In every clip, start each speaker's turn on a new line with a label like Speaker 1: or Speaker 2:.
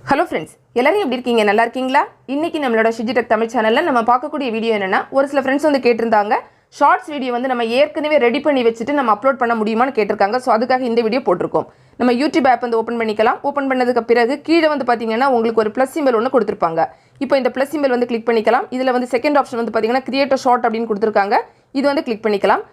Speaker 1: Hello friends, எல்லாரும் எப்படி இருக்கீங்க? நல்லா இருக்கீங்களா? இன்னைக்கு நம்மளோட Shiji தமிழ் சேனல்ல நம்ம பார்க்கக்கூடிய வீடியோ என்னன்னா, ஒரு சில फ्रेंड्स வந்து கேட்டிருந்தாங்க ஷார்ட்ஸ் வீடியோ வந்து நம்ம ஏற்கனவே ரெடி பண்ணி வச்சிட்டு நம்ம அப்லோட் பண்ண முடியுமான்னு கேட்டிருக்காங்க. சோ அதுக்காக இந்த வீடியோ போட்டுருக்கோம். நம்ம YouTube ஆப் வந்து ஓபன் பண்ணிக்கலாம். ஓபன் பண்ணதுக்கு பிறகு கீழ வந்து பாத்தீங்கன்னா உங்களுக்கு ஒரு ப்ளஸ் சிம்பல் ஒன்னு கொடுத்திருப்பாங்க. இப்போ இந்த ப்ளஸ் சிம்பல் வந்து கிளிக் பண்ணிக்கலாம். இதுல வந்து செகண்ட் ஆப்ஷன் வந்து பாத்தீங்கன்னா கிரியேட் a ஷார்ட் அப்படினு கொடுத்திருக்காங்க. இது வந்து கிளிக் பண்ணிக்கலாம்.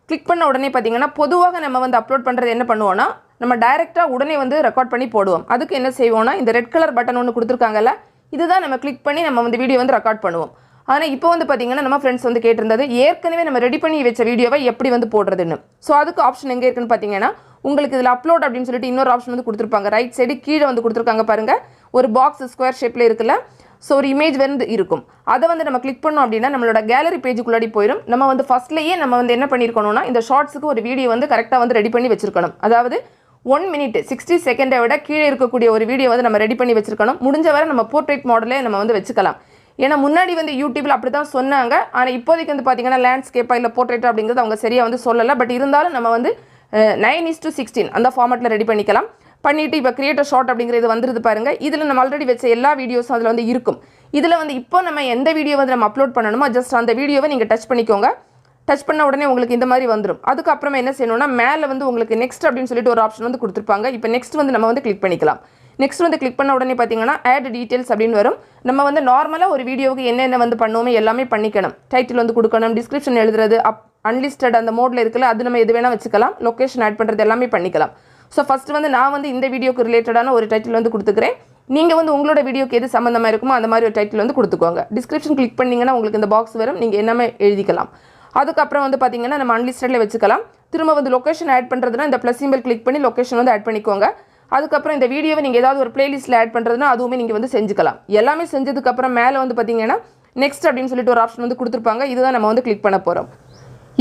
Speaker 1: கிளிக் பண்ண உடனே பாத்தீங்கன்னா பொதுவாக நம்ம வந்து அப்லோட் பண்றது என்ன பண்ணுவோம்னா நம்ம டைரக்ட்டா உடனே வந்து ரெக்கார்ட் பண்ணி போடுவோம். அதுக்கு என்ன செய்வோம்னா இந்த ரெட் கலர் பட்டன் ஒன்னு கொடுத்திருக்காங்கல இதுதான் நம்ம கிளிக் பண்ணி நம்ம வந்து வீடியோ வந்து ரெக்கார்ட் பண்ணுவோம். ஆனா இப்போ வந்து பாத்தீங்கன்னா நம்ம फ्रेंड्स வந்து கேட்டிருந்தது ஏற்கனவே நம்ம ரெடி பண்ணி வெச்ச வீடியோவை எப்படி வந்து போடுறதுன்னு. சோ அதுக்கு ஆப்ஷன் எங்க இருக்குன்னு பாத்தீங்கன்னா உங்களுக்கு இதுல அப்லோட் அப்படினு சொல்லிட்டு இன்னொரு ஆப்ஷன் வந்து கொடுத்திருப்பாங்க. ரைட் சைடு கீழ வந்து கொடுத்திருக்காங்க பாருங்க. ஒரு பாக்ஸ் ஸ்கொயர் ஷேப்ல இருக்குல. சோ ஒரு இமேஜ் வந்து இருக்கும். அத வந்து நம்ம கிளிக் பண்ணோம் அப்படினா நம்மளோட கேலரி பேஜுக்குள்ளடி போயிடும். நம்ம வந்து ஃபர்ஸ்ட்லயே நம்ம வந்து என்ன பண்ணிருக்கணும்னா இந்த ஷார்ட்ஸ்க்கு ஒரு வீடியோ வந்து கரெக்ட்டா வந்து ரெடி பண்ணி வெச்சிருக்கணும். அதாவது 1 minute 60 செகண்டை விட கீழ இருக்கக்கூடிய ஒரு வீடியோ வந்து நம்ம ரெடி பண்ணி வெச்சிருக்கணும். முடிஞ்ச வரை நம்ம போர்ட்ரேட் மாடல்ல நம்ம வந்து வெச்சுக்கலாம். ஏனா முன்னாடி வந்து YouTubeல அப்படி தான் சொன்னாங்க. ஆனா இப்போதைக்கு வந்து பாத்தீங்கன்னா லேண்ட்ஸ்கேப்பா இல்ல போர்ட்ரேட் அப்படிங்கிறது அவங்க சரியா வந்து சொல்லல. பட் இருந்தாலும் நம்ம வந்து 9:16 அந்த ஃபார்மட்ல ரெடி பண்ணிக்கலாம். பண்ணிட்டு இப்ப கிரியேட் a ஷார்ட் அப்படிங்கிறது வந்துருது பாருங்க. இதுல நம்ம ஆல்ரெடி வெச்ச எல்லா வீடியோஸும் அதுல வந்து இருக்கும். இதுல வந்து இப்போ நம்ம எந்த வீடியோ வந்து நம்ம அப்லோட் பண்ணனுமோ ஜஸ்ட் அந்த வீடியோவை நீங்க டச் பண்ணிக்கோங்க. டச் பண்ண உடனே உங்களுக்கு இந்த மாதிரி வந்துரும். அதுக்கு அப்புறம் என்ன செய்யணும்னா மேலே வந்து உங்களுக்கு நெக்ஸ்ட் அப்படினு சொல்லிட்டு ஒரு ஆப்ஷன் வந்து கொடுத்திருப்பாங்க. இப்போ நெக்ஸ்ட் வந்து நம்ம வந்து கிளிக் பண்ணிக்கலாம். நெக்ஸ்ட் வந்து கிளிக் பண்ண உடனே பாத்தீங்கன்னா ஆட் டீடைல்ஸ் அப்படினு வரும். நம்ம வந்து நார்மலா ஒரு வீடியோவுக்கு என்னென்ன வந்து பண்ணுவோமே எல்லாமே பண்ணிக்கணும். டைட்டில் வந்து கொடுக்கணும், டிஸ்கிரிப்ஷன் எழுதுறது, அன்லிஸ்டட் அந்த மோட்ல இருக்குல அது நம்ம எது வேணா வெச்சுக்கலாம். லொகேஷன் ஆட் பண்றது எல்லாமே பண்ணிக்கலாம். சோ ஃபர்ஸ்ட் வந்து நான் வந்து இந்த வீடியோக்கு ரிலேட்டடான ஒரு டைட்டில் வந்து கொடுத்துக்கிறேன். நீங்க வந்து உங்களோட வீடியோக்கு எது சம்பந்தமா இருக்குமோ அந்த மாதிரி ஒரு டைட்டில் வந்து கொடுத்துக்கோங்க. டிஸ்கிரிப்ஷன் கிளிக் பண்ணீங்கன்னா உங்களுக்கு இந்த பாக்ஸ் வரும். நீங்க என்னமே எழுதிக்கலாம். அதுக்கு அப்புறம் வந்து பாத்தீங்கன்னா நம்ம அன்லிஸ்டட்ல வெச்சுக்கலாம். திரும்ப வந்து லொகேஷன் ஆட் பண்றதுனா இந்த ப்ளஸ் சிம்பல் கிளிக் பண்ணி லொகேஷன் வந்து ஆட் பண்ணிக்கோங்க. அதுக்கு அப்புறம் இந்த வீடியோவை நீங்க ஏதாவது ஒரு பிளேலிஸ்ட்ல ஆட் பண்றதுனா அதுவுமே நீங்க வந்து செஞ்சுக்கலாம். எல்லாமே செஞ்சதுக்கு அப்புறம் மேலே வந்து பாத்தீங்கன்னா நெக்ஸ்ட் அப்படினு சொல்லிட்டு ஒரு ஆப்ஷன் வந்து கொடுத்திருப்பாங்க. இதுதான் நம்ம வந்து கிளிக் பண்ண போறோம்.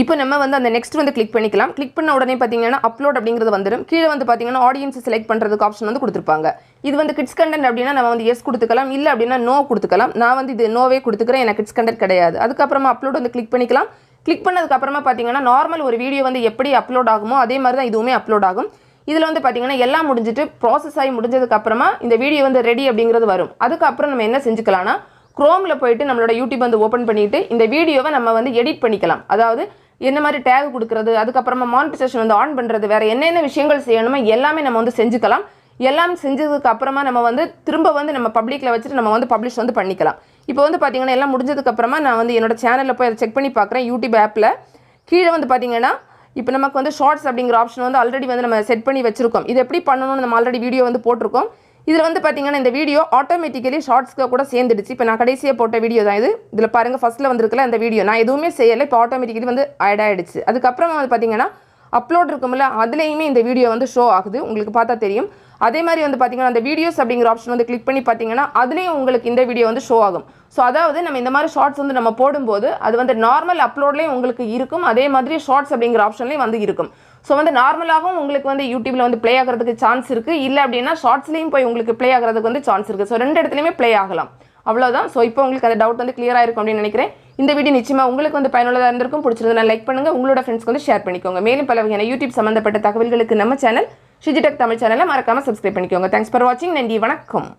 Speaker 1: இப்போ நம்ம வந்து அந்த நெக்ஸ்ட் வந்து கிளிக் பண்ணிக்கலாம். கிளிக் பண்ண உடனே பாத்தீங்கன்னா அப்லோட் அப்படிங்கிறது வந்துரும். கீழ வந்து பாத்தீங்கன்னா ஆடியன்ஸ் செலக்ட் பண்றதுக்கு ஆப்ஷன் வந்து கொடுத்திருப்பாங்க. இது வந்து கிட்ஸ் கண்டென்ட் அப்படினா நம்ம வந்து எஸ் கொடுத்துக்கலாம். இல்ல அப்படினா நோ கொடுத்துக்கலாம். நான் வந்து இது நோவே கொடுத்துக்கிறேன். எனக்கு கிட்ஸ் கண்டென்ட் கிடையாது. அதுக்கு அப்புறமா அப்லோட் வந்து கிளிக் பண்ணிக்கலாம். கிளிக் பண்ணதுக்கு அப்புறமா பாத்தீங்கன்னா நார்மல் ஒரு வீடியோ வந்து எப்படி அப்லோட் ஆகுமோ அதே மாதிரி தான் இதுவுமே அப்லோட் ஆகும். இதுல வந்து பாத்தீங்கன்னா எல்லாம் முடிஞ்சிட்டு ப்ராசஸ் ஆகி முடிஞ்சதுக்கு அப்புறமா இந்த வீடியோ வந்து ரெடி அப்படிங்கிறது வரும். அதுக்கு அப்புறம் நம்ம என்ன செஞ்சுக்கலாம்னா Chromeல போய்ட்டு நம்மளோட YouTube வந்து ஓபன் பண்ணிட்டு இந்த வீடியோவை நம்ம வந்து எடிட் பண்ணிக்கலாம். அதாவது என்ன மாதிரி டேக் கொடுக்கிறது, அதுக்கு அப்புறமா மானிட்டைசேஷன் வந்து ஆன் பண்றது, வேற என்னென்ன விஷயங்கள் செய்யணுமோ எல்லாமே நம்ம வந்து செஞ்சுக்கலாம். எல்லாம் செஞ்சதுக்கு அப்புறமா நம்ம வந்து திரும்ப வந்து நம்ம பப்ளிக்ல வச்சிட்டு நம்ம வந்து பப்ளிஷ் வந்து பண்ணிக்கலாம். இப்போ வந்து பாத்தீங்கன்னா எல்லாம் முடிஞ்சதுக்கு அப்புறமா நான் வந்து என்னோட சேனல்ல போய் அதை செக் பண்ணி பார்க்கறேன். YouTube ஆப்ல கீழ வந்து பாத்தீங்கன்னா இப்போ நமக்கு வந்து ஷார்ட்ஸ் அப்படிங்கிற ஆப்ஷன் வந்து ஆல்ரெடி வந்து நம்ம செட் பண்ணி வச்சிருக்கோம். இது எப்படி பண்ணனும்னு நம்ம ஆல்ரெடி வீடியோ வந்து போட்டுருக்கோம். இதுல வந்து பாத்தீங்கன்னா இந்த வீடியோ ஆட்டோமேட்டிக்கலி ஷார்ட்ஸ்க்கு கூட சேர்ந்துடுச்சு. இப்போ நான் கடைசியா போட்ட வீடியோ தான் இது. இதுல பாருங்க ஃபர்ஸ்ட்ல வந்திருக்குல அந்த வீடியோ நான் எதுவுமே செய்யல. இப்போ ஆட்டோமேட்டிக்கலி வந்து ஆட் ஆயிடுச்சு. அதுக்கு அப்புறமா வந்து பாத்தீங்கன்னா அப்லோட் இருக்கும்ல அதுலயுமே இந்த வீடியோ வந்து ஷோ ஆகுது. உங்களுக்கு பார்த்தா தெரியும். அதே மாதிரி வந்து பாத்தீங்கன்னா அந்த வீடியோஸ் அப்படிங்கிற ஆப்ஷன் வந்து கிளிக் பண்ணி பாத்தீங்கன்னா அதுலயும் உங்களுக்கு இந்த வீடியோ வந்து ஷோ ஆகும். சோ அதாவது நம்ம இந்த மாதிரி ஷார்ட்ஸ் வந்து நம்ம போடும்போது அது வந்து நார்மல் அப்லோட்லயும் உங்களுக்கு இருக்கும். அதே மாதிரி ஷார்ட்ஸ் அப்படிங்கிற ஆப்ஷன்லயும் வந்து இருக்கும். சோ வந்து நார்மலாகவும் உங்களுக்கு வந்து YouTubeல வந்து ப்ளே ஆகிறதுக்கு சான்ஸ் இருக்கு. இல்ல அப்படினா ஷார்ட்ஸ்லயும் போய் உங்களுக்கு ப்ளே ஆகிறதுக்கு வந்து சான்ஸ் இருக்கு. சோ ரெண்டு இடத்துலயுமே ப்ளே ஆகலாம். அவ்வளவுதான். சோ இப்போ உங்களுக்கு அந்த டவுட் வந்து கிளியரா இருக்கும் அப்படி நினைக்கிறேன். இந்த வீடியோ நிச்சயமா உங்களுக்கு வந்து பயனுள்ளதா இருந்திருக்கும். பிடிச்சிருந்தா லைக் பண்ணுங்க. உங்களோட ஃப்ரெண்ட்ஸ்க்கு வந்து ஷேர் பண்ணிக்கோங்க. மேலும் பல வகையான YouTube சம்பந்தப்பட்ட தகவல்களுக்கு நம்ம சேனல் Shiji தமிழ் சேனலை மறக்காம சப்ஸ்கிரைப் பண்ணிக்கோங்க. தேங்க்ஸ் ஃபார் வாட்சிங். நன்றி, வணக்கம்.